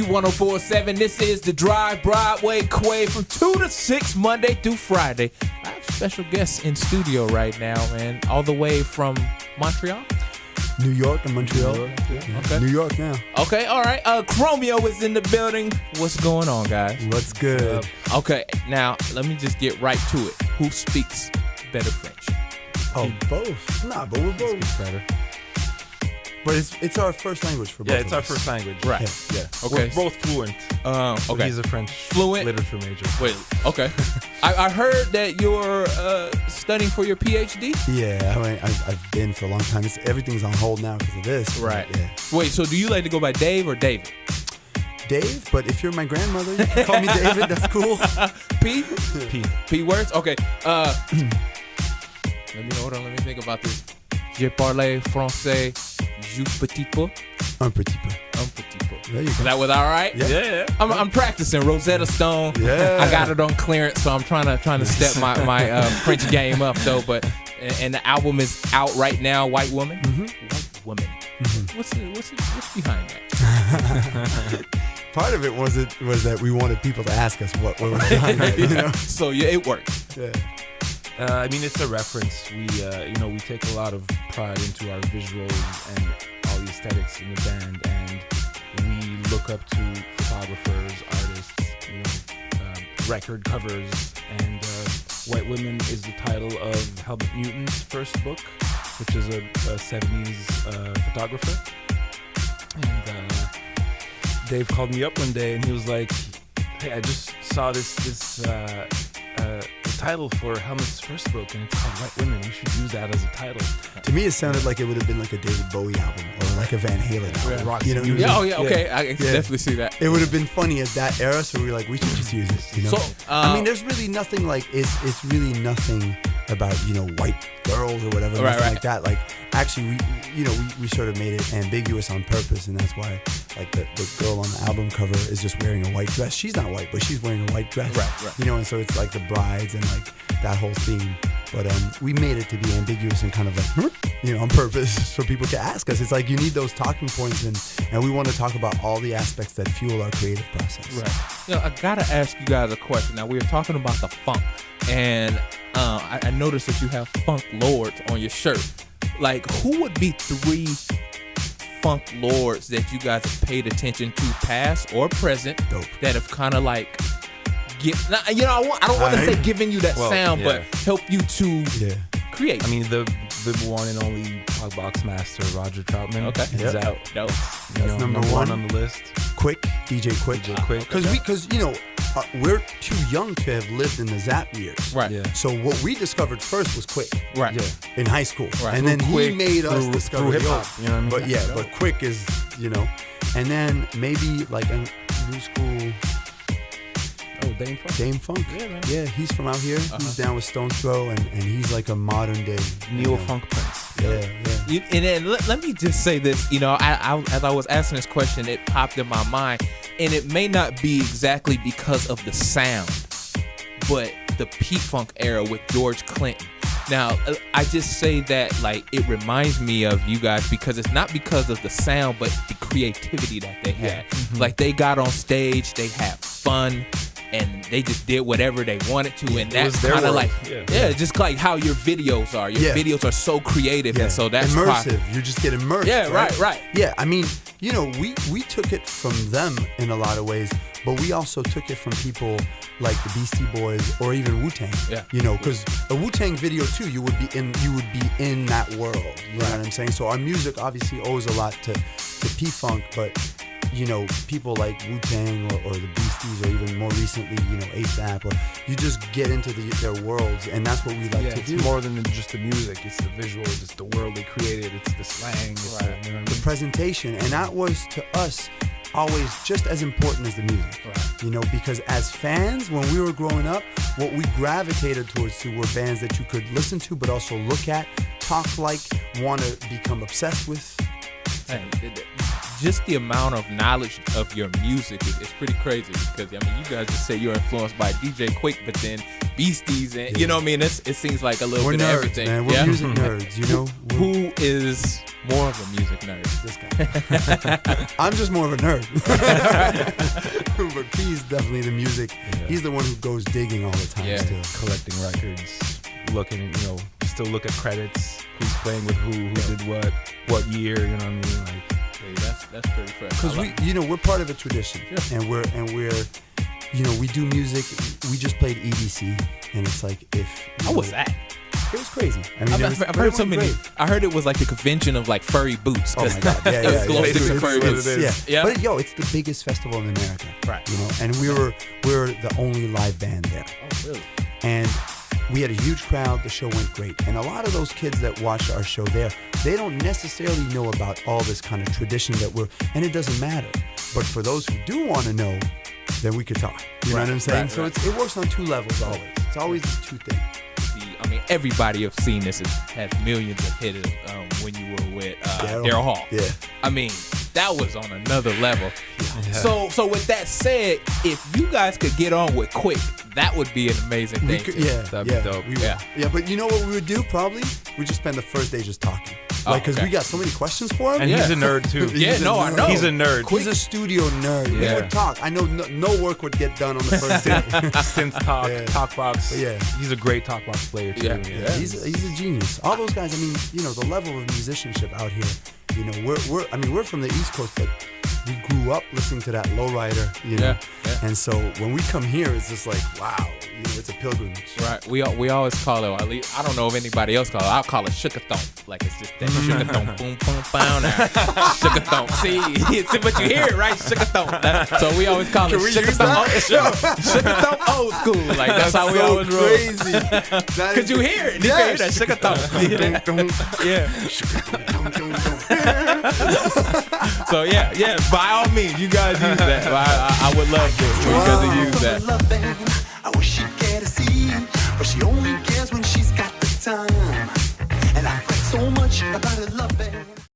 Q1047. This is The Drive, Broadway Quay from 2 to 6, Monday through Friday. I have special guests in studio right now, man, all the way from Montreal. New York and Montreal. New York, yeah. Okay. New York now. Okay, all right. Chromeo is in the building. What's going on, guys? What's good? Okay, now let me just get right to it. Who speaks better French? Oh, both. Nah, but we're both. Speaks better. But it's our first language for both. Yeah, it's of our us. first language. Right. Yeah. Okay. We're both fluent. Okay. He's a French Fluent? literature major. Wait, okay. I heard that you're studying for your PhD? Yeah, I mean, I've been for a long time. Everything's on hold now because of this. Right. Yeah. Wait, so do you like to go by Dave or David? Dave, but if you're my grandmother, you can call me David. That's cool. P? P. P words? Okay. Let me think about this. Je parle français juste petit peu. Un petit peu. Un petit peu. There you go. That was all right? Yeah. I'm practicing Rosetta Stone. Yeah. I got it on clearance, so I'm trying to step my French game up though. But and the album is out right now. White Woman. Mm-hmm. White Woman. Mm-hmm. What's behind that? Part of it was that we wanted people to ask us what was behind it. You know? So yeah, it worked. Yeah. I mean, it's a reference. We take a lot of pride into our visuals and all the aesthetics in the band, and we look up to photographers, artists, record covers, and White Women is the title of Helmut Newton's first book, which is a 70s photographer. And Dave called me up one day, and he was like, "Hey, I just saw this title for Helmut's first book, and it's called White Women. We should use that as a title." To me, it sounded like it would have been like a David Bowie album or like a Van Halen album. Rock You know, music. Yeah. Oh yeah. Okay. I can definitely see that. It would have been funny at that era, so we were like, we should just use it. You know? So, I mean, there's really nothing like it's really nothing about white girls or whatever, Right, nothing right. like that. Like actually, we sort of made it ambiguous on purpose, and that's why like the girl on the album cover is just wearing a white dress. She's not white, but she's wearing a white dress. Right. And so it's like the brides and like that whole theme. But we made it to be ambiguous and kind of like, on purpose so people can ask us. It's like you need those talking points, and we want to talk about all the aspects that fuel our creative process. Right. I gotta ask you guys a question. Now we were talking about the funk, and I noticed that you have Funk Lords on your shirt. Like, who would be 3 funk lords that you guys have paid attention to, past or present, Dope. that have kind of like I don't want to say giving you that sound, but help you to create. I mean, the one and only Box Master Roger Troutman. Okay. Is out. Dope. number one one on the list. Quick, DJ Quick. Because we're too young to have lived in the Zap years. Right. Yeah. So what we discovered first was Quick. Right. Yeah. In high school. Right. And then Quick he made us through discover hip hop. the You know what I mean? But Quick is, and then maybe like a new school Oh, Dame Funk. Dame Funk. Yeah, man. Yeah, he's from out here. He's down with Stone's Throw, and he's like a modern day Neo Funk Prince. Yeah. And then let me just say this, I as I was asking this question, it popped in my mind, and it may not be exactly because of the sound, but the P-Funk era with George Clinton. Now, I just say that like it reminds me of you guys because it's not because of the sound, but the creativity that they had. Like they got on stage, they had fun, and they just did whatever they wanted to, and that's kind of like, just like how your videos are. Your videos are so creative, and so that's immersive. You just get immersed. Yeah, right. Yeah, I mean, we took it from them in a lot of ways, but we also took it from people like the Beastie Boys or even Wu-Tang. Yeah. Because a Wu-Tang video too, you would be in that world. You know what I'm saying? So our music obviously owes a lot to P-Funk, but people like Wu-Tang or the Beasties, or even more recently, ASAP, or you just get into their worlds, and that's what we like to do. It's more than just the music. It's the visuals. It's the world they created. It's the slang. It's the presentation, and that was to us always just as important as the music. Right. Because as fans, when we were growing up, what we gravitated towards were bands that you could listen to, but also look at, talk like, want to become obsessed with. Just the amount of knowledge of your music is pretty crazy, because you guys just say you're influenced by DJ Quick, but then Beasties, and you know what I mean? It seems like a little We're bit nerds, of everything. Man. We're music nerds, Who is more of a music nerd? This guy. I'm just more of a nerd. But P's definitely the music. Yeah. He's the one who goes digging all the time Yeah. still. Collecting records, looking at, still look at credits, who's playing with who did what year, you know what I mean? Like, Hey, that's pretty fresh. Because we're part of a tradition, and we're we do music. We just played EDC, and it's like How was that? It was crazy. I mean, I've heard so many. I heard it was like the convention of like furry boots. Oh my god! Yeah, It was glow sticks and furry boots. Yeah. But it's the biggest festival in America. Right. And we're the only live band there. Oh, really? And we had a huge crowd. The show went great. And a lot of those kids that watch our show there, they don't necessarily know about all this kind of tradition and it doesn't matter. But for those who do want to know, then we could talk. You know what I'm saying? So it works on two levels always. It's always these two things. Everybody have seen this has millions of hits when you were with Daryl Hall. Yeah. I mean, that was on another level. Yeah. So with that said, if you guys could get on with Quick, that would be an amazing thing. That'd be dope. Yeah, but you know what we would do probably? We just spend the first day just talking. Because we got so many questions for him. And he's a nerd too. I know. He's a nerd. He's a studio nerd. Yeah. We would talk. I know no work would get done on the first day. Synth talk, talkbox. Yeah. He's a great talkbox player too. Yeah. He's a genius. All those guys, I mean, the level of musicianship out here, we're from the East Coast, but we grew up listening to that lowrider, Yeah. And so when we come here, it's just like, wow, it's a pilgrimage. Right. We always call it, at least, I don't know if anybody else call it, I'll call it shook-a-thump. Like it's just that shook-a-thump, boom, boom, boom, now. Shook-a-thump. See, but you hear it, right? Shook-a-thump. So we always call it shook-a-thump. Shook-a-thump old school. Like that's how we always roll. Crazy. Because you hear it. You can hear that shook-a-thump. Yeah. So yeah, by all means, you guys use that. I would love to for you guys to use that. I wish she'd get a seat, but she only cares when she's got the time. And I fret so much about her loving.